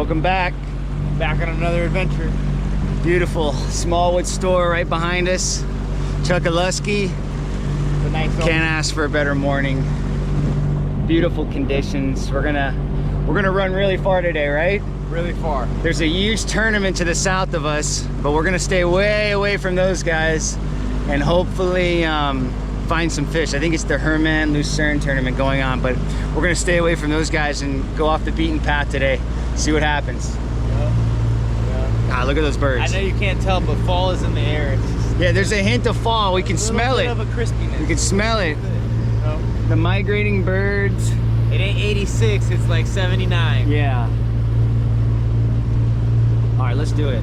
Welcome back. Back on another adventure. Beautiful Smallwood store right behind us. Chuckaluski. Nice. Can't ask for a better morning. Beautiful conditions. We're gonna run really far today, right? Really far. There's a huge tournament to the south of us, but we're gonna stay way away from those guys and hopefully find some fish. I think it's the Herman Lucerne tournament going on, but we're gonna stay away from those guys and go off the beaten path today. See what happens. Ah, look at those birds. I know you can't tell, but fall is in the air. It's just, yeah, there's a hint of fall. We can smell it. A little bit of a crispiness. We can smell it. The migrating birds. It ain't 86, it's like 79. Yeah. All right, let's do it.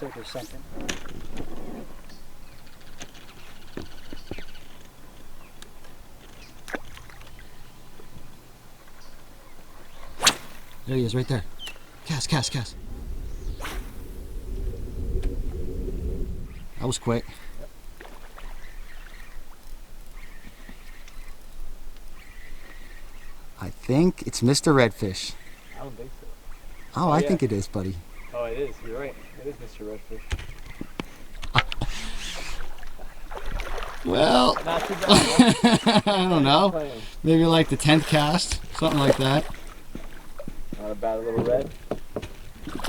Looks like there's something. There he is, right there. Cast. That was quick. Yep. I think it's Mr. Redfish. I don't think so. Oh, I think it is, buddy. Oh, it is. You're right. It is Mr. Redfish. Well, Not too bad. I don't know. Maybe like the 10th cast, something like that. Not a bad little red.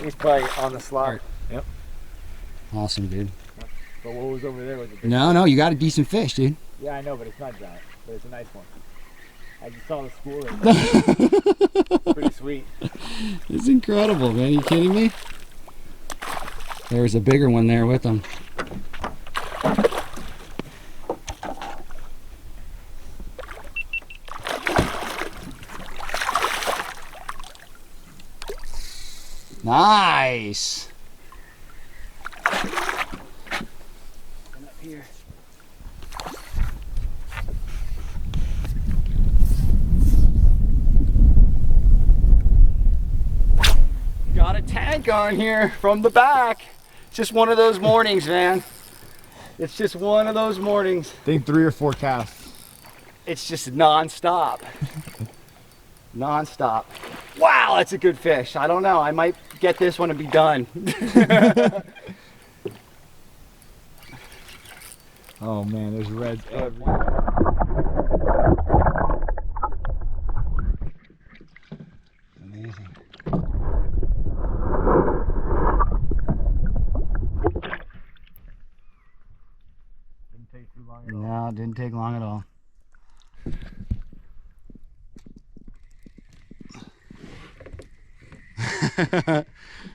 He's probably on the slot. Yep. Awesome, dude. But what was over there was a big No, you got a decent fish, dude. Yeah, I know, but it's not giant. But it's a nice one. I just saw the school. It's pretty sweet. It's incredible, man. Are you kidding me? There's a bigger one there with him. Nice. Come up here. Got a tank on here from the back. just one of those mornings, man. It's just one of those mornings. I think 3 or 4 casts. It's just non-stop. Non-stop. Wow, that's a good fish. I don't know. I might get this one and be done. Oh man, there's reds everywhere. Amazing. Didn't take too long at all. No, it didn't take long at all.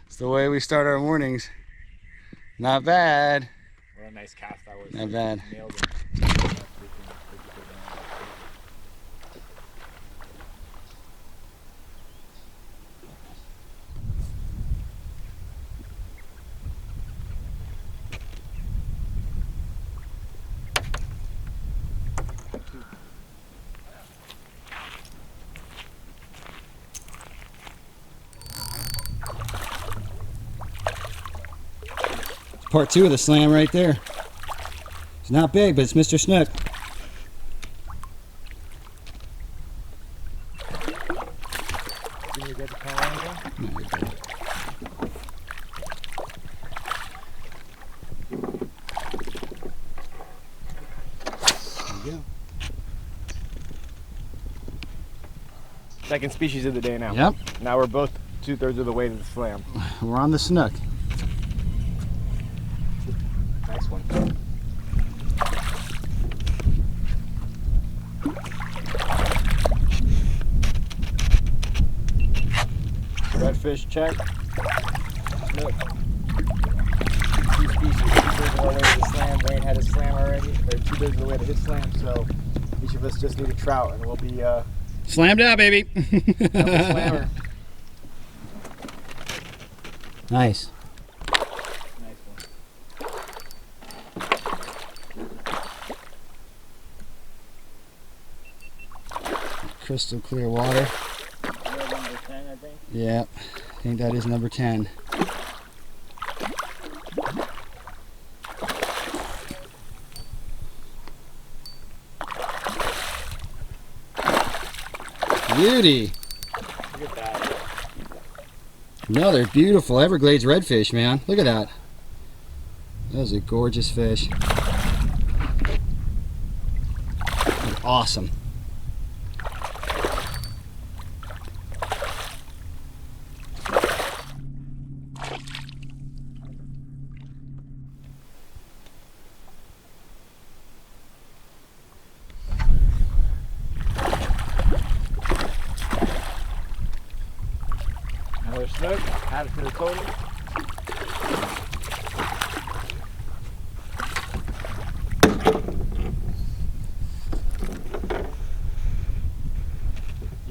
It's the way we start our mornings. Not bad. What a nice cast that was. Not bad. Nailed it. Part 2 of the slam right there. It's not big, but it's Mr. Snook. Did you get the color on There you go. Second species of the day now. Yep, Now we're both 2/3 of the way to the slam. we're on the Snook. Nice one. Redfish check. Snook. 2 species. 2/3 of our way to the slam. Wayne had his slam already. Or 2/3 of the way to his slam. So each of us just need a trout, and we'll be Slammed out, baby. double slammer. Nice. Nice one. Crystal clear water. Number 10, I think. Yeah, I think that is number 10. Beauty. Look at that. Another beautiful Everglades redfish, man. Look at that. That was a gorgeous fish. Awesome. Another snook. Add it to the total.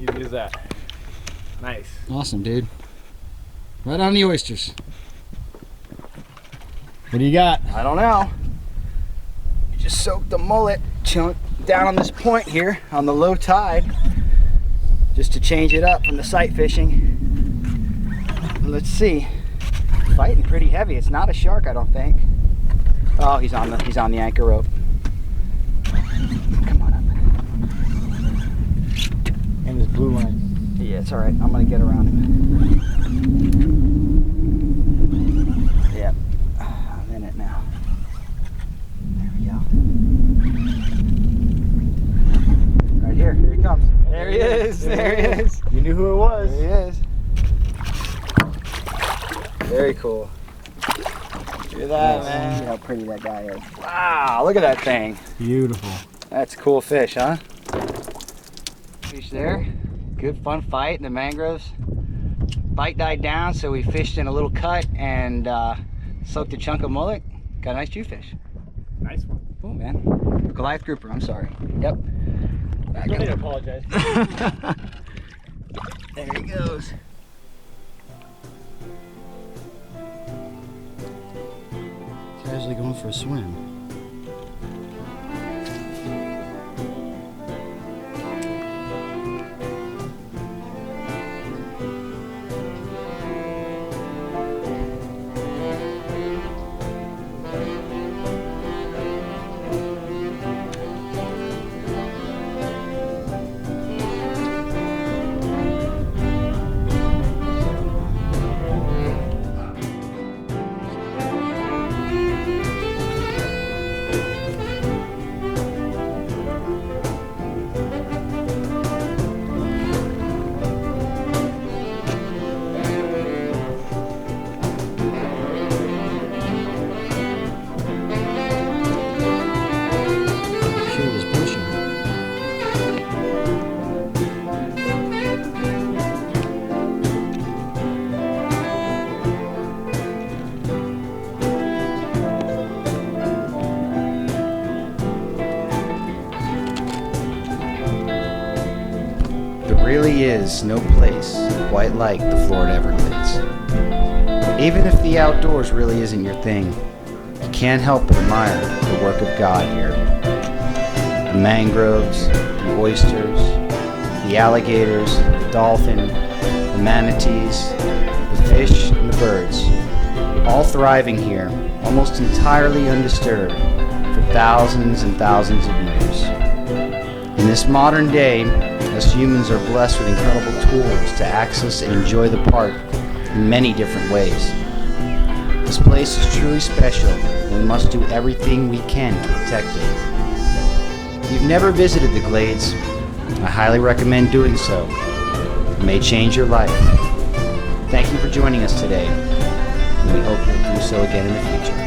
Easy as that. Nice. Awesome, dude. Right on the oysters. What do you got? I don't know. Just soaked the mullet chunk down on this point here on the low tide, just to change it up from the sight fishing. Let's see. Fighting pretty heavy. It's not a shark, I don't think. Oh, he's on the anchor rope. Come on up. And his blue line. Yeah, it's all right. I'm gonna get around him. Yep, I'm in it now. There we go. Right here. Here he comes. There he is. There he is. You knew who it was. There he is. Very cool. Look at that, man. See how pretty that guy is. Wow, look at that thing. Beautiful. That's a cool fish, huh? Fish there. Good fun fight in the mangroves. Bite died down, so we fished in a little cut and soaked a chunk of mullet. Got a nice jewfish. Nice one. Cool, man. Goliath grouper, I'm sorry. Yep. Back Don't need to up. apologize. There he goes. Casually going for a swim. is no place quite like the Florida Everglades. Even if the outdoors really isn't your thing, you can't help but admire the work of God here. The mangroves, the oysters, the alligators, the dolphin, the manatees, the fish, and the birds, all thriving here, almost entirely undisturbed, for thousands and thousands of years. In this modern day, us humans are blessed with incredible tools to access and enjoy the park in many different ways. This place is truly special, and we must do everything we can to protect it. If you've never visited the Glades, I highly recommend doing so. It may change your life. Thank you for joining us today, and we hope you'll do so again in the future.